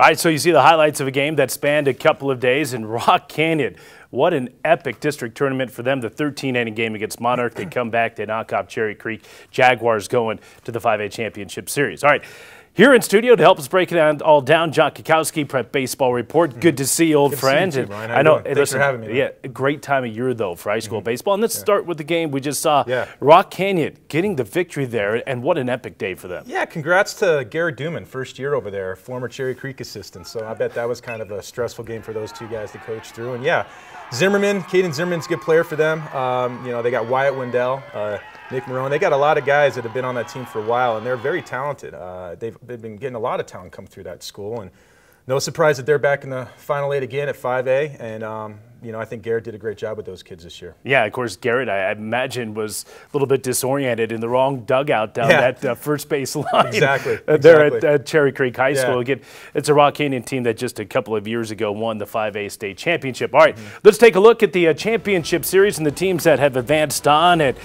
All right, so you see the highlights of a game that spanned a couple of days in Rock Canyon. What an epic district tournament for them. The 13-inning game against Monarch. They come back, they knock off Cherry Creek. Jaguars going to the 5A Championship Series. All right, here in studio to help us break it all down, John Cackowski, Prep Baseball Report. Good to see you, old friend. Good to see you too, Brian. I know. Thanks for having me. Yeah, a great time of year, though, for high school baseball. And let's start with the game we just saw. Yeah. Rock Canyon getting the victory there, and what an epic day for them. Yeah, congrats to Garrett Duman, first year over there, former Cherry Creek assistant. So I bet that was kind of a stressful game for those two guys to coach through. And yeah, Caden Zimmerman's a good player for them. They got Wyatt Wendell, Nick Marone. They got a lot of guys that have been on that team for a while, and they're very talented. They've been getting a lot of talent come through that school, and no surprise that they're back in the Final 8 again at 5A. And I think Garrett did a great job with those kids this year. Yeah, of course, Garrett, I imagine, was a little bit disoriented in the wrong dugout down that first base line. Exactly. There at Cherry Creek High School. Again, it's a Rock Canyon team that just a couple of years ago won the 5A state championship. All right, let's take a look at the championship series and the teams that have advanced on it.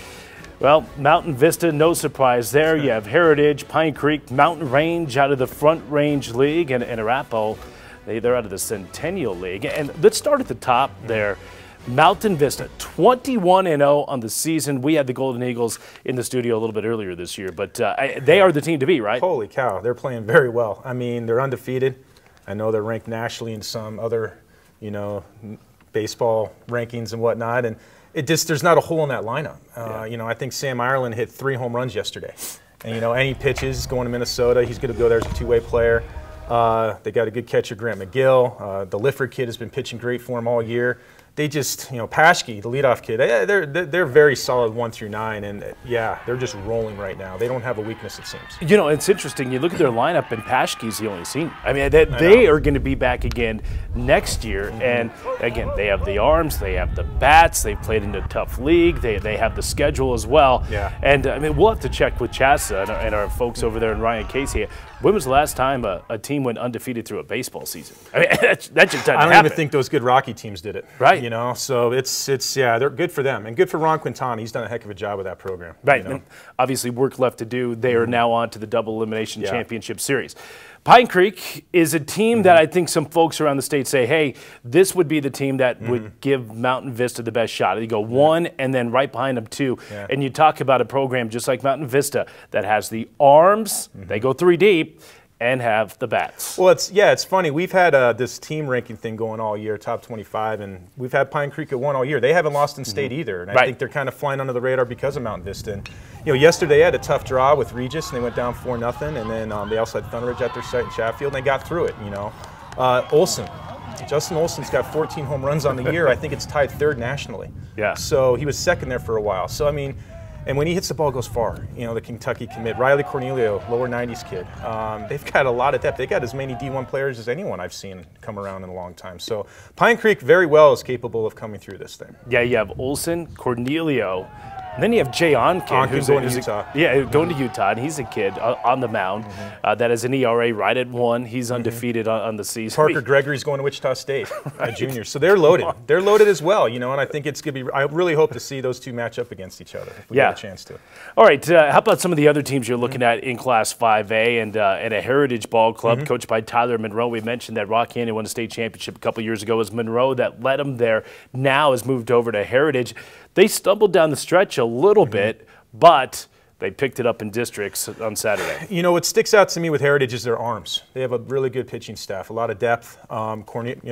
Well, Mountain Vista, no surprise there. You have Heritage, Pine Creek, Mountain Range out of the Front Range League, and Arapahoe, they're out of the Centennial League. And let's start at the top there. Mountain Vista, 21-0 on the season. We had the Golden Eagles in the studio a little bit earlier this year, but they are the team to beat, right? Holy cow, they're playing very well. I mean, they're undefeated. I know they're ranked nationally in some other, baseball rankings and whatnot, and there's not a hole in that lineup. I think Sam Ireland hit 3 home runs yesterday. And, any pitches going to Minnesota, he's going to go there as a two-way player. They got a good catcher, Grant McGill. The Lifford kid has been pitching great for him all year. They just, Paschke, the leadoff kid, they're very solid 1 through 9, and yeah, they're just rolling right now. They don't have a weakness, it seems. It's interesting. You look at their lineup, and Paschke's the only senior. I mean, they are going to be back again next year, and again, they have the arms, they have the bats, they've played in a tough league, they have the schedule as well. Yeah. And we'll have to check with CHSAA and our folks over there in Ryan Casey. When was the last time a team went undefeated through a baseball season? I mean, that just doesn't happen. I don't even think those good Rocky teams did it. Right. So they're good for them. And good for Ron Quintana. He's done a heck of a job with that program. Right. And obviously, work left to do. They are now on to the Double Elimination Championship Series. Pine Creek is a team that I think some folks around the state say, hey, this would be the team that would give Mountain Vista the best shot. You go 1 and then right behind them 2. Yeah. And you talk about a program just like Mountain Vista that has the arms, they go 3 deep, and have the bats. Well, it's funny. We've had this team ranking thing going all year, top 25, and we've had Pine Creek at 1 all year. They haven't lost in state either, and I think they're kind of flying under the radar because of Mountain Vista. And, yesterday they had a tough draw with Regis, and they went down 4-0, and then they also had Thunderbridge at their site in Chatfield, and they got through it. Justin Olson's got 14 home runs on the year. I think it's tied 3rd nationally. Yeah. So he was 2nd there for a while. So, and when he hits the ball, it goes far. The Kentucky commit. Riley Cornelio, lower 90s kid. They've got a lot of depth. They got as many D1 players as anyone I've seen come around in a long time. So Pine Creek very well is capable of coming through this thing. Yeah, you have Olson, Cornelio, and then you have Jay Onken, who's going to Utah. Going to Utah, and he's a kid on the mound that has an ERA right at 1. He's undefeated on the season. Parker Gregory's going to Wichita State, a junior. So they're loaded. They're loaded as well, and I think it's going to be – I really hope to see those two match up against each other if we get a chance to. All right, how about some of the other teams you're looking at in Class 5A and a Heritage Ball Club coached by Tyler Monroe? We mentioned that Rock Canyon won a state championship a couple years ago. It was Monroe that led them there. Now has moved over to Heritage. They stumbled down the stretch a little bit, but they picked it up in districts on Saturday. What sticks out to me with Heritage is their arms. They have a really good pitching staff, a lot of depth. Egloff,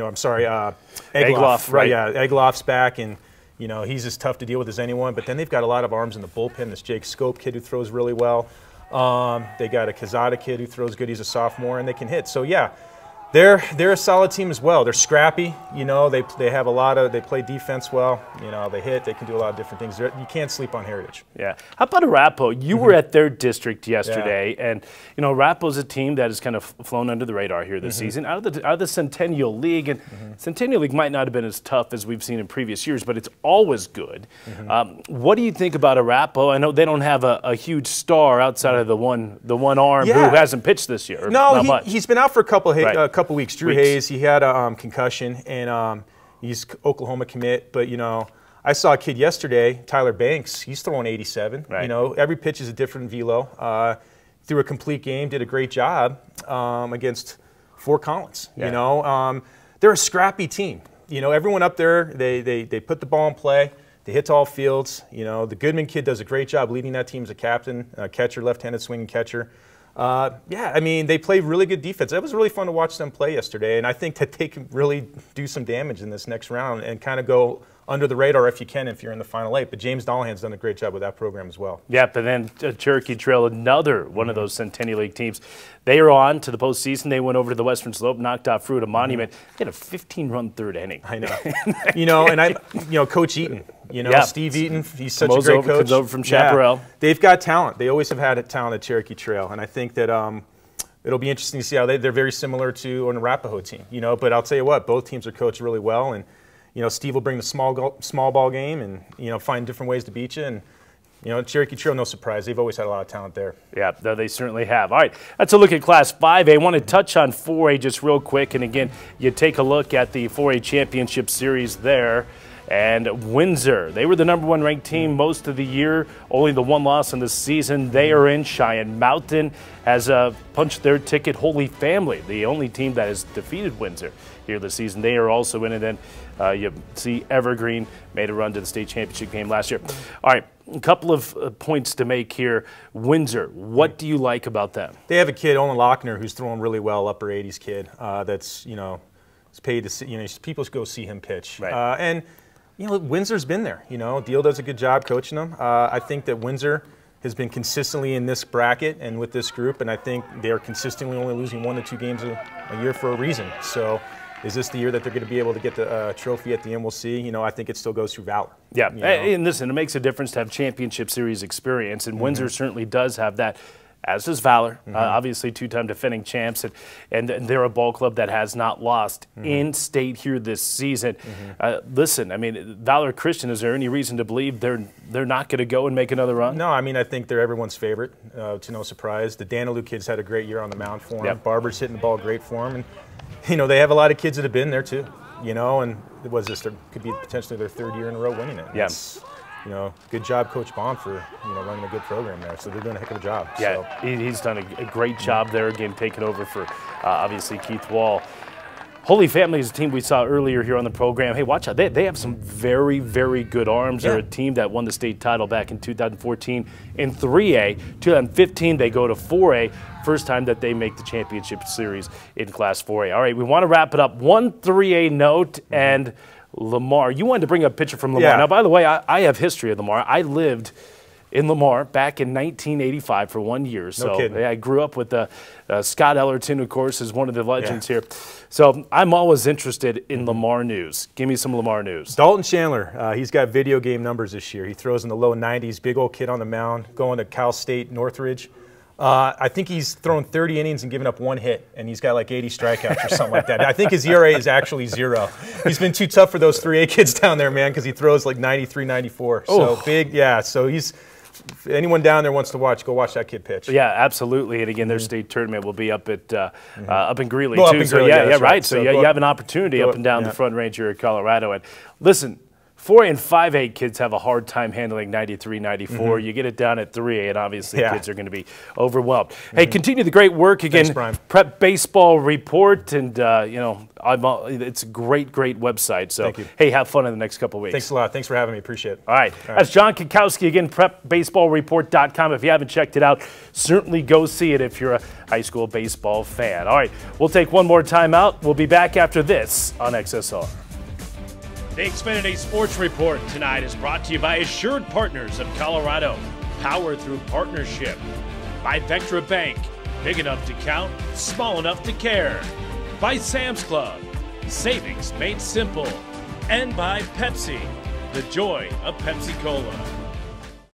right? Yeah, Egloff's back, and he's as tough to deal with as anyone. But then they've got a lot of arms in the bullpen. This Jake Scope kid who throws really well. They got a Kazada kid who throws good. He's a sophomore, and they can hit. So yeah. They're a solid team as well. They're scrappy, they have a lot of, they play defense well, they hit, they can do a lot of different things. You can't sleep on Heritage. Yeah. How about Arapahoe? You were at their district yesterday, and Arapahoe's a team that has kind of flown under the radar here this season, out of the Centennial League, and Centennial League might not have been as tough as we've seen in previous years, but it's always good. What do you think about Arapahoe? I know they don't have a huge star outside of the one arm who hasn't pitched this year. No, he's been out for a couple weeks. Drew Hayes, he had a concussion, and he's Oklahoma commit. But I saw a kid yesterday, Tyler Banks. He's throwing 87. Right. Every pitch is a different velo. Threw a complete game, did a great job against Fort Collins. You know, they're a scrappy team. You know, everyone up there, they put the ball in play. They hit to all fields. You know, the Goodman kid does a great job leading that team as a captain, catcher, left-handed swinging catcher. Yeah, I mean, they play really good defense. It was really fun to watch them play yesterday, and I think that they can really do some damage in this next round and kind of go under the radar if you can, if you're in the final 8. But James Dollahan's done a great job with that program as well. Yeah, but then Cherokee Trail, another one of those Centennial League teams. They are on to the postseason. They went over to the Western Slope, knocked off Fruita Monument. They had a 15-run third inning. I know. You know, and Coach Eaton. You know, Steve Eaton, he's such a great coach. Comes over from Chaparral. Yeah, they've got talent. They always have had talent at Cherokee Trail, and I think that it'll be interesting to see how they're very similar to an Arapahoe team. You know, but I'll tell you what, both teams are coached really well, and you know, Steve will bring the small ball game, and you know, find different ways to beat you. And you know, Cherokee Trail, no surprise, they've always had a lot of talent there. Yeah, they certainly have. All right, that's a look at Class 5A. I want to touch on 4A just real quick, and again, you take a look at the 4A championship series there. And Windsor, they were the #1 ranked team most of the year, only the one loss in the season. They are in. Cheyenne Mountain has punched their ticket. Holy Family, the only team that has defeated Windsor here this season. They are also in. And then you see Evergreen made a run to the state championship game last year. All right, a couple of points to make here. Windsor, what do you like about them? They have a kid, Olin Lochner, who's throwing really well, upper 80s kid. That's, you know, is paid to see, you know, people go see him pitch. Right. And you know, Windsor's been there. You know, Deal does a good job coaching them. I think that Windsor has been consistently in this bracket and with this group, and I think they are consistently only losing 1 to 2 games a year for a reason. So, is this the year that they're going to be able to get the trophy at the end? We'll see. You know, I think it still goes through Valor. Yeah, you know? And listen, it makes a difference to have championship series experience, and Windsor certainly does have that. As does Valor, obviously 2-time defending champs, and they're a ball club that has not lost in state here this season. Listen, I mean, Valor Christian, is there any reason to believe they're not going to go and make another run? No, I mean, I think they're everyone's favorite, to no surprise. The Danilou kids had a great year on the mound for them. Yep. Barber's hitting the ball great for them. And, you know, they have a lot of kids that have been there too, you know, and could be potentially their 3rd year in a row winning it. Yes. You know, good job, Coach Bond, for running a good program there. So they're doing a heck of a job. Yeah, so. He's done a great job there. Again, taking over for obviously Keith Wall. Holy Family is a team we saw earlier here on the program. Hey, watch out! They have some very, very good arms. They're a team that won the state title back in 2014 in 3A. 2015 they go to 4A. First time that they make the championship series in Class 4A. All right, we want to wrap it up. One 3A note and. Lamar, you wanted to bring up a picture from Lamar. Yeah. Now, by the way, I have history of Lamar. I lived in Lamar back in 1985 for 1 year. So no kidding. I grew up with Scott Ellerton, of course, is one of the legends here. So I'm always interested in Lamar news. Give me some Lamar news. Dalton Chandler, he's got video game numbers this year. He throws in the low 90s, big old kid on the mound, going to Cal State Northridge. I think he's thrown 30 innings and given up 1 hit, and he's got like 80 strikeouts or something like that. I think his ERA is actually 0. He's been too tough for those 3A kids down there, man, because he throws like 93, 94. So big, yeah. So he's if anyone down there wants to watch, go watch that kid pitch. Yeah, absolutely. And again, their state tournament will be up at up in Greeley well, too. In so Greeley, yeah, right. So you have an opportunity up and down the Front Range here at Colorado. And listen. 4A and 5A kids have a hard time handling 93, 94. You get it down at 3A, and obviously kids are going to be overwhelmed. Hey, continue the great work again. Thanks, Brian. Prep Baseball Report, and you know, it's a great website. So thank you. Hey, have fun in the next couple of weeks. Thanks a lot. Thanks for having me. Appreciate it. All right. That's John Cackowski again. PrepBaseballReport.com. If you haven't checked it out, certainly go see it if you're a high school baseball fan. All right, we'll take one more time out. We'll be back after this on XSR. The Xfinity Sports Report tonight is brought to you by Assured Partners of Colorado, powered through partnership, by Vectra Bank, big enough to count, small enough to care, by Sam's Club, savings made simple, and by Pepsi, the joy of Pepsi Cola.